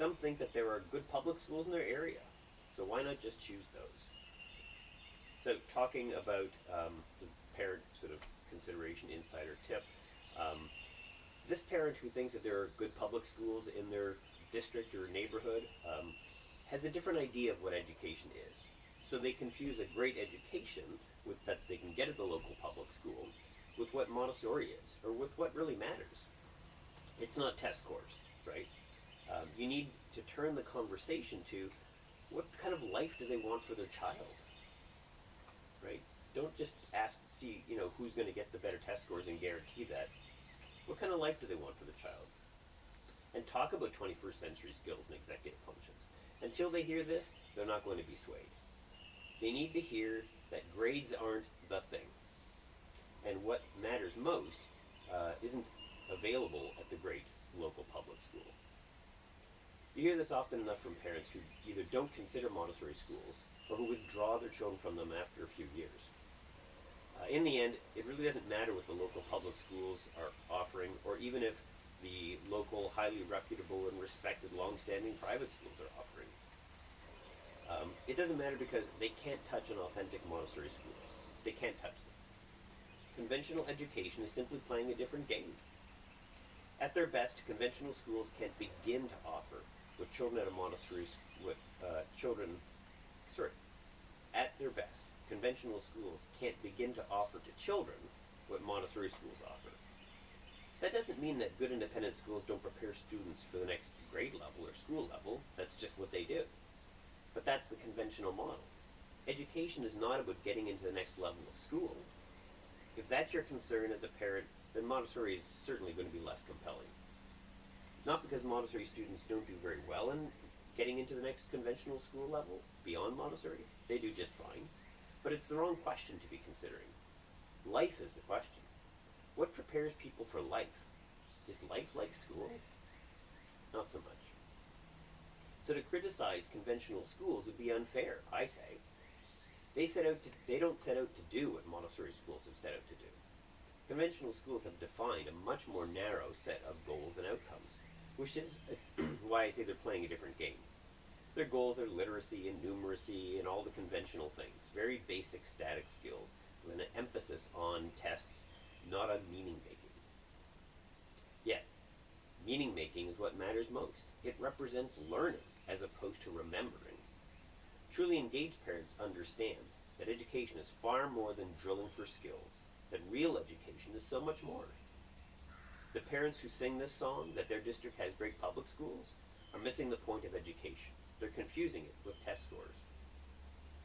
Some think that there are good public schools in their area, so why not just choose those? So talking about the parent sort of consideration insider tip, this parent who thinks that there are good public schools in their district or neighborhood has a different idea of what education is. So they confuse a great education that they can get at the local public school with what Montessori is, or with what really matters. It's not test scores, right? You need to turn the conversation to what kind of life do they want for their child, right? Don't just ask, see, who's going to get the better test scores and guarantee that. What kind of life do they want for the child? And talk about 21st century skills and executive functions. Until they hear this, they're not going to be swayed. They need to hear that grades aren't the thing. And what matters most isn't available at the great local public school. You hear this often enough from parents who either don't consider Montessori schools or who withdraw their children from them after a few years. In the end, it really doesn't matter what the local public schools are offering, or even if the local, highly reputable and respected, long-standing private schools are offering. It doesn't matter because they can't touch an authentic Montessori school. They can't touch them. Conventional education is simply playing a different game. At their best, conventional schools can't begin to offer what children at a Montessori at their best, conventional schools can't begin to offer to children what Montessori schools offer. That doesn't mean that good independent schools don't prepare students for the next grade level or school level. That's just what they do. But that's the conventional model. Education is not about getting into the next level of school. If that's your concern as a parent, then Montessori is certainly going to be less compelling. Not because Montessori students don't do very well in getting into the next conventional school level beyond Montessori. They do just fine. But it's the wrong question to be considering. Life is the question. What prepares people for life? Is life like school? Not so much. So to criticize conventional schools would be unfair, I say. They don't set out to do what Montessori schools have set out to do. Conventional schools have defined a much more narrow set of goals and outcomes, which is why I say they're playing a different game. Their goals are literacy and numeracy and all the conventional things, very basic static skills, with an emphasis on tests, not on meaning making. Yet, meaning making is what matters most. It represents learning as opposed to remembering. Truly engaged parents understand that education is far more than drilling for skills, that real education is so much more. The parents who sing this song, that their district has great public schools, are missing the point of education. They're confusing it with test scores.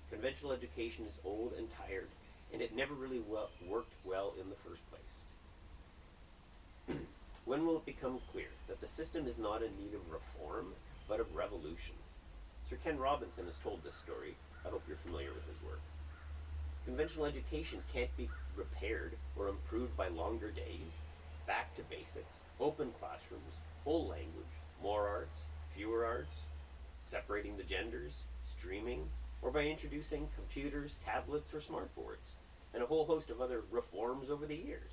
Conventional education is old and tired, and it never really worked well in the first place. When will it become clear that the system is not in need of reform, but of revolution? Sir Ken Robinson has told this story. I hope you're familiar with his work. Conventional education can't be repaired or improved by longer days, back to basics, open classrooms, whole language, more arts, fewer arts, separating the genders, streaming, or by introducing computers, tablets, or smartboards, and a whole host of other reforms over the years.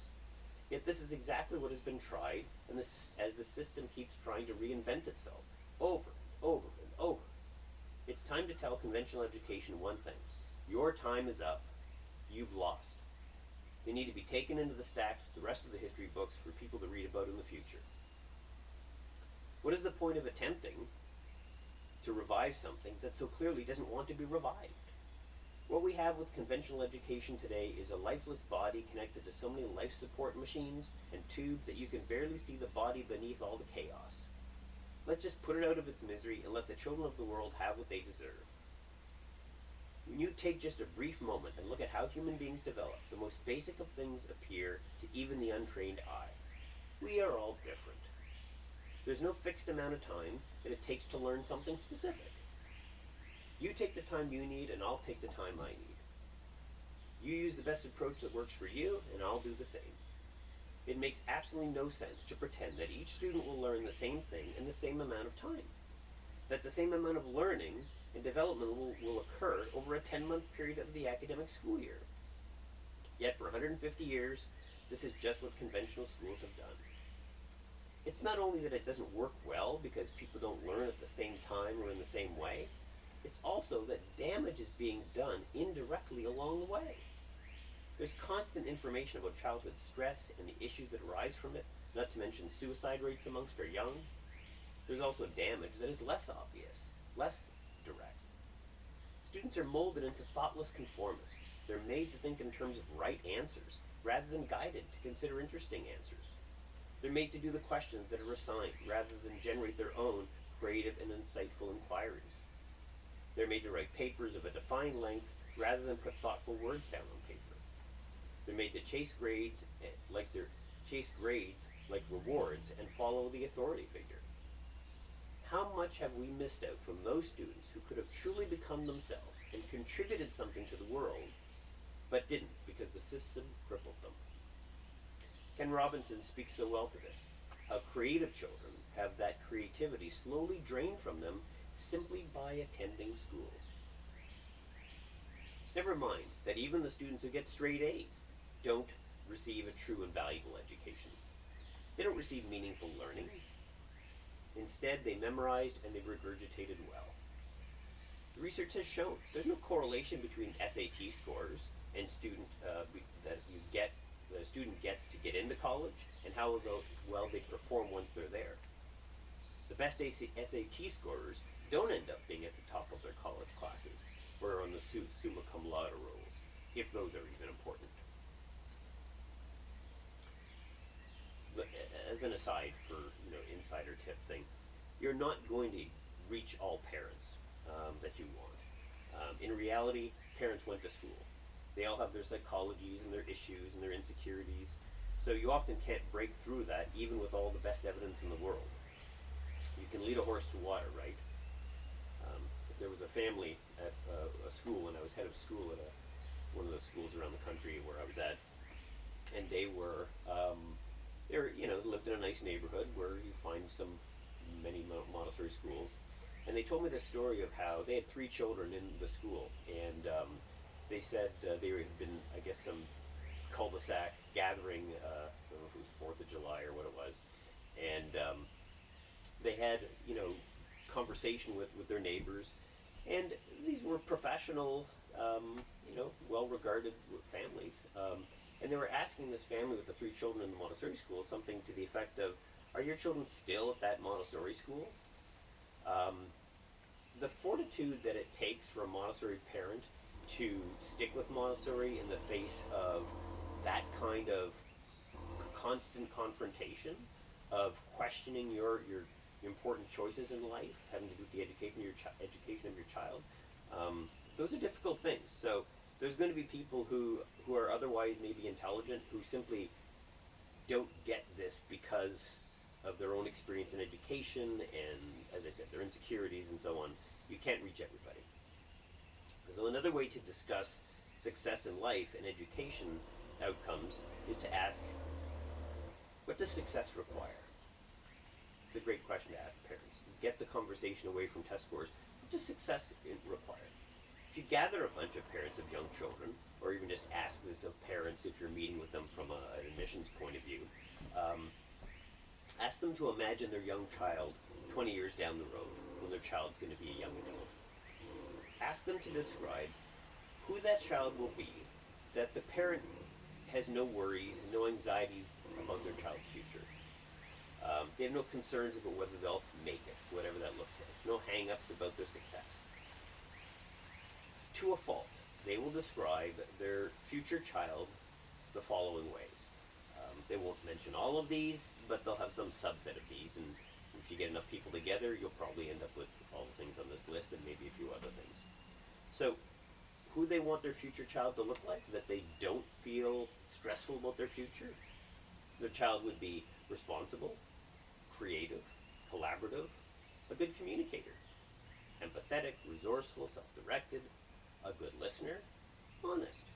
Yet this is exactly what has been tried, and as the system keeps trying to reinvent itself, over and over and over. It's time to tell conventional education one thing. Your time is up. You've lost. They need to be taken into the stacks with the rest of the history books for people to read about in the future. What is the point of attempting to revive something that so clearly doesn't want to be revived? What we have with conventional education today is a lifeless body connected to so many life support machines and tubes that you can barely see the body beneath all the chaos. Let's just put it out of its misery and let the children of the world have what they deserve. When you take just a brief moment and look at how human beings develop, the most basic of things appear to even the untrained eye. We are all different. There's no fixed amount of time that it takes to learn something specific. You take the time you need, and I'll take the time I need. You use the best approach that works for you, and I'll do the same. It makes absolutely no sense to pretend that each student will learn the same thing in the same amount of time. That the same amount of learning and development will occur over a 10-month period of the academic school year. Yet for 150 years, this is just what conventional schools have done. It's not only that it doesn't work well because people don't learn at the same time or in the same way, it's also that damage is being done indirectly along the way. There's constant information about childhood stress and the issues that arise from it, not to mention suicide rates amongst our young. There's also damage that is less obvious, less direct. Students are molded into thoughtless conformists. They're made to think in terms of right answers, rather than guided to consider interesting answers. They're made to do the questions that are assigned, rather than generate their own creative and insightful inquiries. They're made to write papers of a defined length, rather than put thoughtful words down on paper. They're made to chase grades like rewards and follow the authority figure. How much have we missed out from those students who could have truly become themselves and contributed something to the world, but didn't because the system crippled them? Ken Robinson speaks so well to this, how creative children have that creativity slowly drained from them simply by attending school. Never mind that even the students who get straight A's don't receive a true and valuable education. They don't receive meaningful learning. Instead, they memorized and they regurgitated well. The research has shown there's no correlation between SAT scores and the student gets to get into college and how well they perform once they're there. The best SAT scorers don't end up being at the top of their college classes or on the summa cum laude rolls, if those are even important. As an aside for insider tip thing, you're not going to reach all parents that you want. In reality, parents went to school. They all have their psychologies and their issues and their insecurities. So you often can't break through that even with all the best evidence in the world. You can lead a horse to water, right? There was a family at a school when I was head of school at one of the schools around the country where I was at, and they lived in a nice neighborhood where you find many Montessori schools, and they told me the story of how they had 3 children in the school, and they said there had been, I guess, some cul-de-sac gathering, I don't know if it was 4th of July or what it was, and they had, conversation with their neighbors, and these were professional, well-regarded families, and they were asking this family with the 3 children in the Montessori school something to the effect of, are your children still at that Montessori school? The fortitude that it takes for a Montessori parent to stick with Montessori in the face of that kind of constant confrontation, of questioning your important choices in life, having to do with the education of your child, those are difficult things. So there's going to be people who are otherwise maybe intelligent, who simply don't get this because of their own experience in education and, as I said, their insecurities and so on. You can't reach everybody. So another way to discuss success in life and education outcomes is to ask, what does success require? It's a great question to ask parents. Get the conversation away from test scores. What does success require? If you gather a bunch of parents of young children, or even just ask this of parents if you're meeting with them from an admissions point of view, ask them to imagine their young child 20 years down the road when their child's going to be a young adult. Ask them to describe who that child will be, that the parent has no worries, no anxiety about their child's future. They have no concerns about whether they'll make it, whatever that looks like. No hang-ups about their success. To a fault, they will describe their future child the following ways. They won't mention all of these, but they'll have some subset of these, and if you get enough people together, you'll probably end up with all the things on this list and maybe a few other things. So, who they want their future child to look like, that they don't feel stressful about their future. Their child would be responsible, creative, collaborative, a good communicator, empathetic, resourceful, self-directed, a good listener, honest,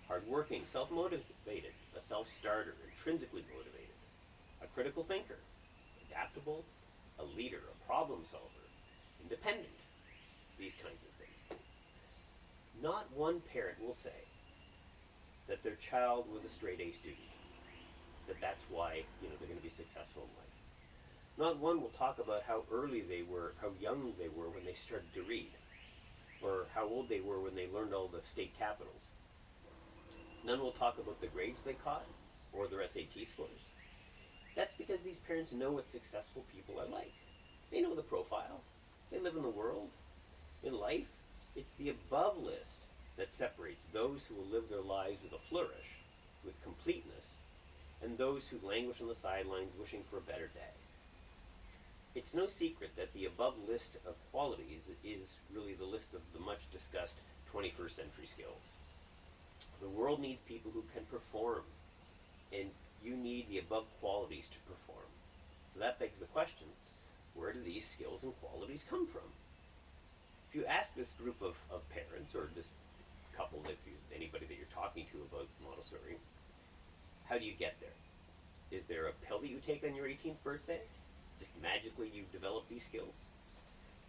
hardworking, self-motivated, a self-starter, intrinsically motivated, a critical thinker, adaptable, a leader, a problem solver, independent, these kinds of things. Not one parent will say that their child was a straight A student, that's why they're going to be successful in life. Not one will talk about how early they were, how young they were when they started to read, or how old they were when they learned all the state capitals. None will talk about the grades they caught, or their SAT scores. That's because these parents know what successful people are like. They know the profile. They live in the world. In life, it's the above list that separates those who will live their lives with a flourish, with completeness, and those who languish on the sidelines wishing for a better day. It's no secret that the above list of qualities is really the list of the much discussed 21st century skills. The world needs people who can perform, and you need the above qualities to perform. So that begs the question, where do these skills and qualities come from? If you ask this group of parents, or this couple, anybody that you're talking to about Montessori, how do you get there? Is there a pill that you take on your 18th birthday? Just magically you develop these skills?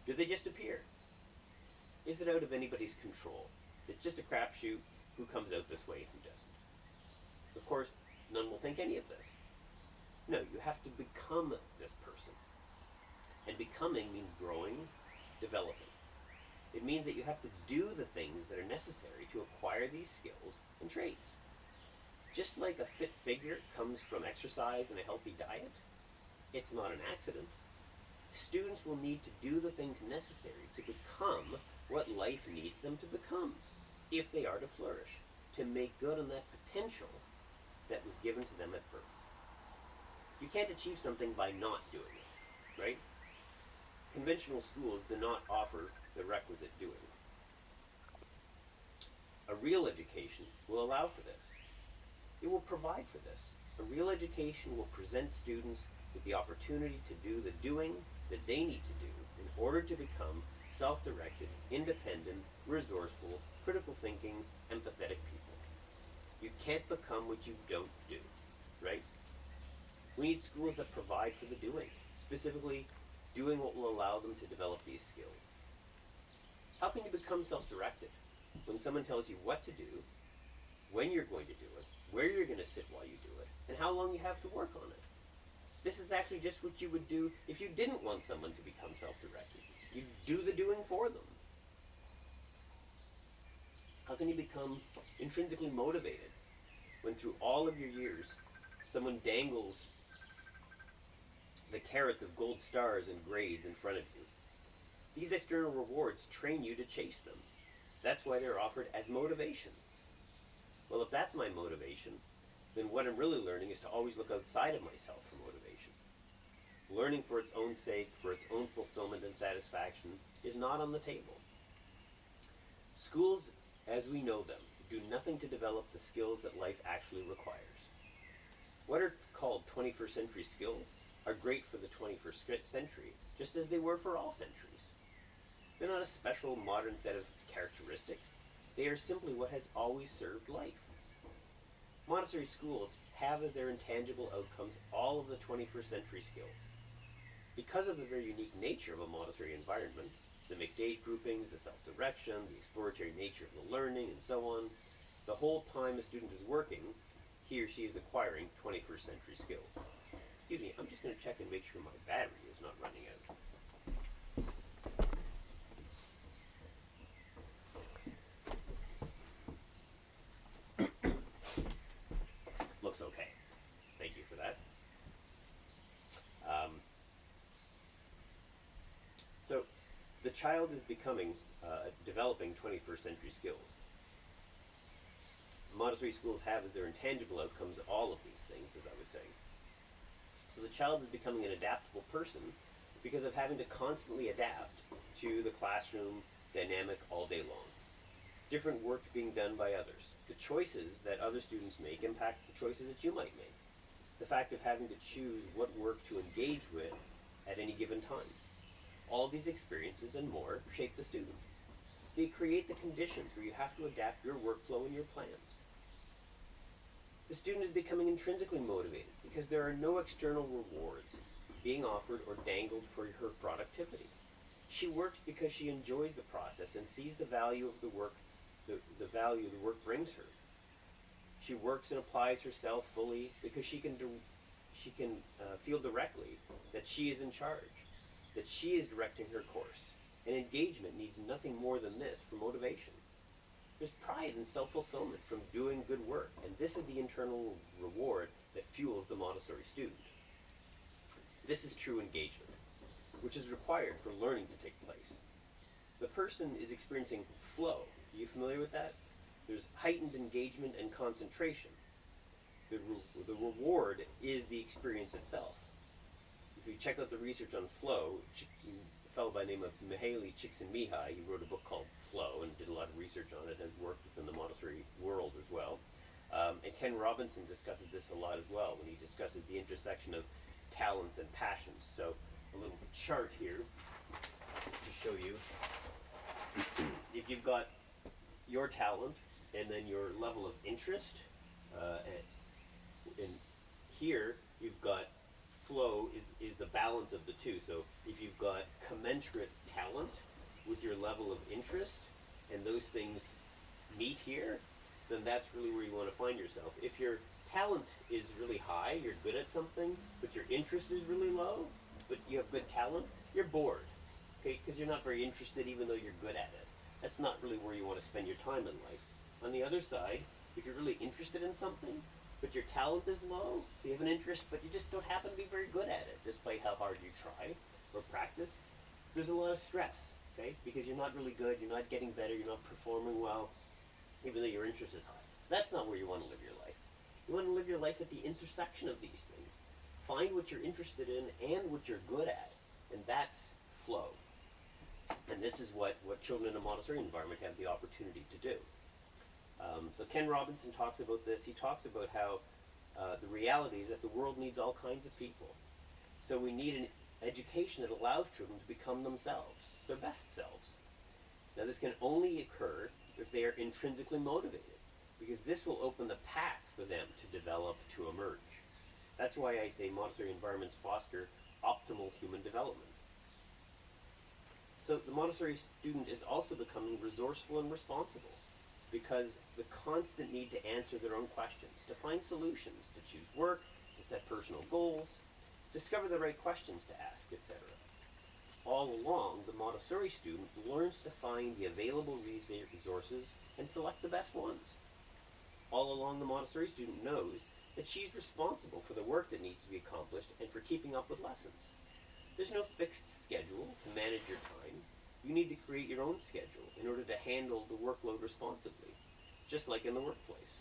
Do they just appear? Is it out of anybody's control? It's just a crapshoot, who comes out this way and who doesn't. Of course, none will think any of this. No, you have to become this person. And becoming means growing, developing. It means that you have to do the things that are necessary to acquire these skills and traits. Just like a fit figure comes from exercise and a healthy diet, it's not an accident. Students will need to do the things necessary to become what life needs them to become, if they are to flourish, to make good on that potential that was given to them at birth. You can't achieve something by not doing it, right? Conventional schools do not offer the requisite doing. A real education will allow for this. It will provide for this. A real education will present students with the opportunity to do the doing that they need to do in order to become self-directed, independent, resourceful, critical thinking, empathetic people. You can't become what you don't do, right? We need schools that provide for the doing, specifically doing what will allow them to develop these skills. How can you become self-directed when someone tells you what to do, when you're going to do it, where you're going to sit while you do it, and how long you have to work on it? This is actually just what you would do if you didn't want someone to become self-directed. You'd do the doing for them. How can you become intrinsically motivated when through all of your years someone dangles the carrots of gold stars and grades in front of you? These external rewards train you to chase them. That's why they're offered as motivation. Well, if that's my motivation, then what I'm really learning is to always look outside of myself for motivation. Learning for its own sake, for its own fulfillment and satisfaction, is not on the table. Schools, as we know them, do nothing to develop the skills that life actually requires. What are called 21st century skills are great for the 21st century, just as they were for all centuries. They're not a special modern set of characteristics. They are simply what has always served life. Montessori schools have as their intangible outcomes all of the 21st century skills. Because of the very unique nature of a Montessori environment, the mixed age groupings, the self-direction, the exploratory nature of the learning, and so on, the whole time a student is working, he or she is acquiring 21st century skills. Excuse me, I'm just going to check and make sure my battery is not running out. Looks okay. Thank you for that. So the child is developing 21st century skills. Montessori schools have as their intangible outcomes all of these things, as I was saying. So the child is becoming an adaptable person because of having to constantly adapt to the classroom dynamic all day long. Different work being done by others. The choices that other students make impact the choices that you might make. The fact of having to choose what work to engage with at any given time. All these experiences and more shape the student. They create the conditions where you have to adapt your workflow and your plans. The student is becoming intrinsically motivated because there are no external rewards being offered or dangled for her productivity. She works because she enjoys the process and sees the value of the work, the value the work brings her. She works and applies herself fully because she she can feel directly that she is in charge, that she is directing her course. And engagement needs nothing more than this for motivation. There's pride and self-fulfillment from doing good work, and this is the internal reward that fuels the Montessori student. This is true engagement, which is required for learning to take place. The person is experiencing flow. Are you familiar with that? There's heightened engagement and concentration. The reward is the experience itself. If you check out the research on flow, a fellow by the name of Mihaly Csikszentmihalyi, he wrote a book called Flow and did a lot of research on it and worked within the Montessori world as well. And Ken Robinson discusses this a lot as well when he discusses the intersection of talents and passions. So a little chart here to show you. If you've got your talent and then your level of interest, and here you've got flow is the balance of the two. So if you've got commensurate talent with your level of interest, and those things meet here, then that's really where you want to find yourself. If your talent is really high, you're good at something, but your interest is really low, but you have good talent, you're bored, okay? Because you're not very interested even though you're good at it. That's not really where you want to spend your time in life. On the other side, if you're really interested in something, but your talent is low, so you have an interest, but you just don't happen to be very good at it, despite how hard you try or practice, there's a lot of stress, okay? Because you're not really good, you're not getting better, you're not performing well, even though your interest is high. That's not where you want to live your life. You want to live your life at the intersection of these things. Find what you're interested in and what you're good at, and that's flow. And this is what children in a Montessori environment have the opportunity to do. So Ken Robinson talks about this. He talks about how the reality is that the world needs all kinds of people. So we need an education that allows children to become themselves, their best selves. Now this can only occur if they are intrinsically motivated, because this will open the path for them to develop, to emerge. That's why I say Montessori environments foster optimal human development. So the Montessori student is also becoming resourceful and responsible, because the constant need to answer their own questions, to find solutions, to choose work, to set personal goals, discover the right questions to ask, etc. All along, the Montessori student learns to find the available resources and select the best ones. All along, the Montessori student knows that she's responsible for the work that needs to be accomplished and for keeping up with lessons. There's no fixed schedule to manage your time. You need to create your own schedule in order to handle the workload responsibly, just like in the workplace.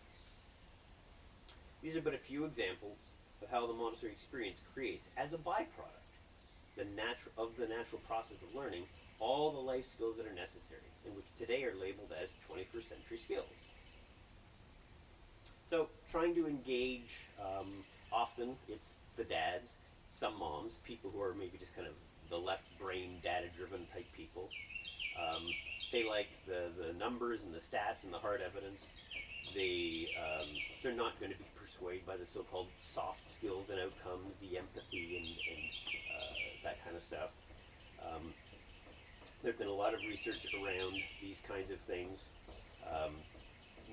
These are but a few examples of how the Montessori experience creates, as a byproduct, of the natural process of learning, all the life skills that are necessary, and which today are labeled as 21st century skills. So, trying to engage, often it's the dads, some moms, people who are maybe just kind of the left brain, data-driven type people. They like the numbers and the stats and the hard evidence. They're not going to be persuaded by the so-called soft skills and outcomes, the empathy and that kind of stuff. There have been a lot of research around these kinds of things.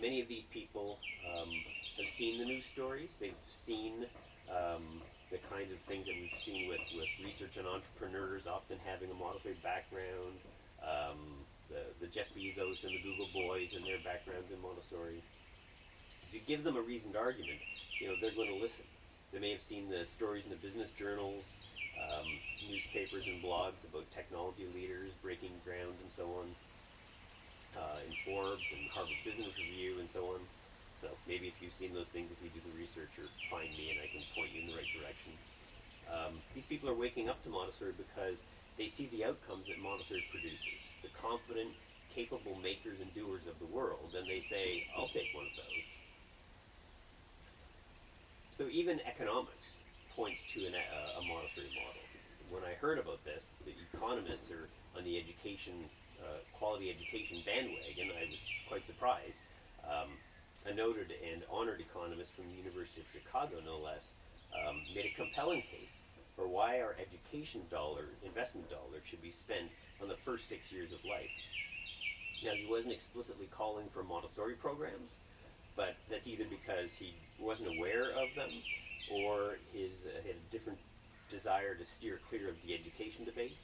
Many of these people have seen the news stories. They've seen the kinds of things that we've seen with research on entrepreneurs often having a Montessori background, the Jeff Bezos and the Google boys and their backgrounds in Montessori. If you give them a reasoned argument, they're going to listen. They may have seen the stories in the business journals, newspapers and blogs about technology leaders breaking ground and so on, in Forbes and Harvard Business Review and so on. So maybe if you've seen those things, if you do the research, or find me and I can point you in the right direction. These people are waking up to Montessori because they see the outcomes that Montessori produces, the confident, capable makers and doers of the world, and they say, I'll take one of those. So even economics points to a Montessori model. When I heard about this, the economists are on the quality education bandwagon. I was quite surprised. A noted and honored economist from the University of Chicago, no less, made a compelling case for why our investment dollar, should be spent on the first 6 years of life. Now, he wasn't explicitly calling for Montessori programs, but that's either because he wasn't aware of them, or had a different desire to steer clear of the education debates.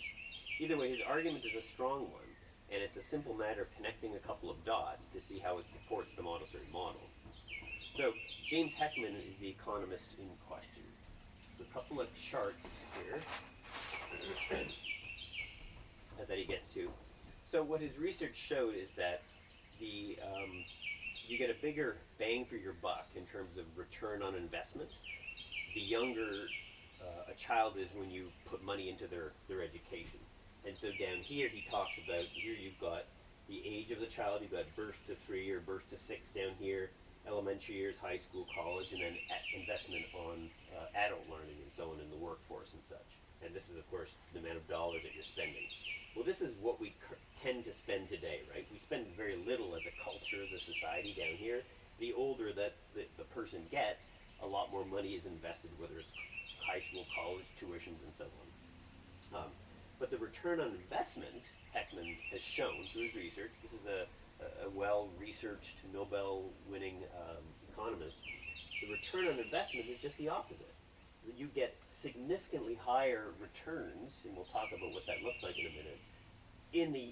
Either way, his argument is a strong one, and it's a simple matter of connecting a couple of dots to see how it supports the Montessori model. So, James Heckman is the economist in question. A couple of charts here that he gets to. So what his research showed is that you get a bigger bang for your buck in terms of return on investment. The younger a child is when you put money into their education. And so down here he talks about, here you've got the age of the child, you've got birth to 3 or birth to 6 down here, elementary years, high school, college, and then investment on adult learning and so on in the workforce and such. And this is, of course, the amount of dollars that you're spending. Well, this is what we tend to spend today, right? We spend very little as a culture, as a society down here. The older that the person gets, a lot more money is invested, whether it's high school, college, tuitions, and so on. But the return on investment, Heckman has shown through his research, this is a well-researched, Nobel-winning economist, the return on investment is just the opposite. You get significantly higher returns, and we'll talk about what that looks like in a minute,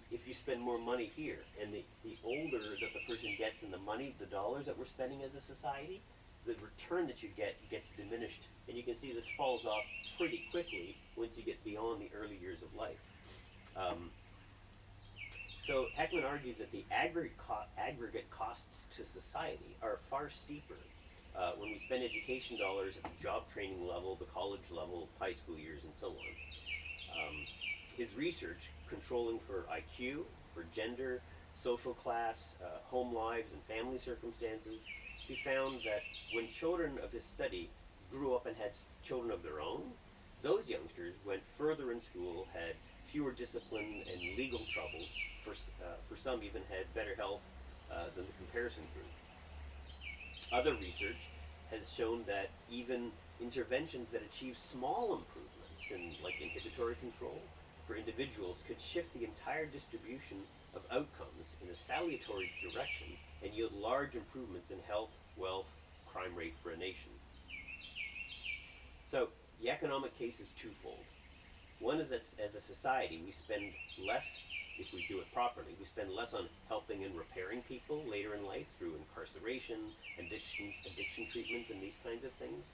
if you spend more money here. And the older that the person gets in the money, the dollars that we're spending as a society, the return that you get gets diminished. And you can see this falls off pretty quickly once you get beyond the early years of life. So Heckman argues that the aggregate costs to society are far steeper when we spend education dollars at the job training level, the college level, high school years, and so on. His research, controlling for IQ, for gender, social class, home lives, and family circumstances, he found that when children of his study grew up and had children of their own, those youngsters went further in school, had fewer discipline and legal troubles, for some even had better health than the comparison group. Other research has shown that even interventions that achieve small improvements in like inhibitory control for individuals could shift the entire distribution of outcomes in a salutary direction and yield large improvements in health, wealth, crime rate for a nation. So the economic case is twofold. One is that as a society we spend less, if we do it properly, we spend less on helping and repairing people later in life through incarceration, addiction treatment, and these kinds of things.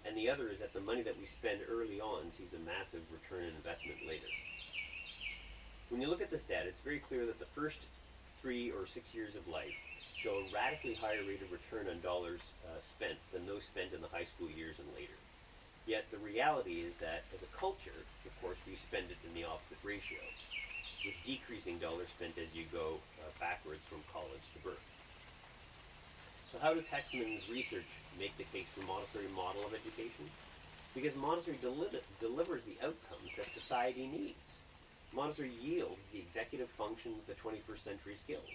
And the other is that the money that we spend early on sees a massive return on investment later. When you look at this data, it's very clear that the first 3 or 6 years of life show a radically higher rate of return on dollars spent than those spent in the high school years and later. Yet the reality is that as a culture, of course, we spend it in the opposite ratio, with decreasing dollars spent as you go backwards from college to birth. So how does Heckman's research make the case for Montessori model of education? Because Montessori delivers the outcomes that society needs. Montessori yields the executive functions, the 21st century skills.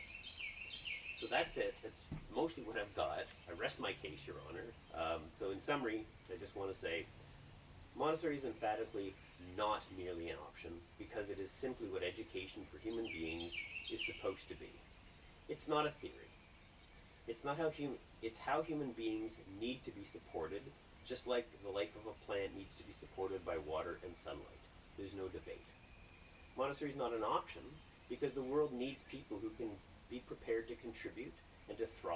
So that's it. That's mostly what I've got. I rest my case, Your Honor. So in summary, I just want to say Montessori is emphatically not merely an option because it is simply what education for human beings is supposed to be. It's not a theory. It's how human beings need to be supported, just like the life of a plant needs to be supported by water and sunlight. There's no debate. Montessori is not an option because the world needs people who can be prepared to contribute and to thrive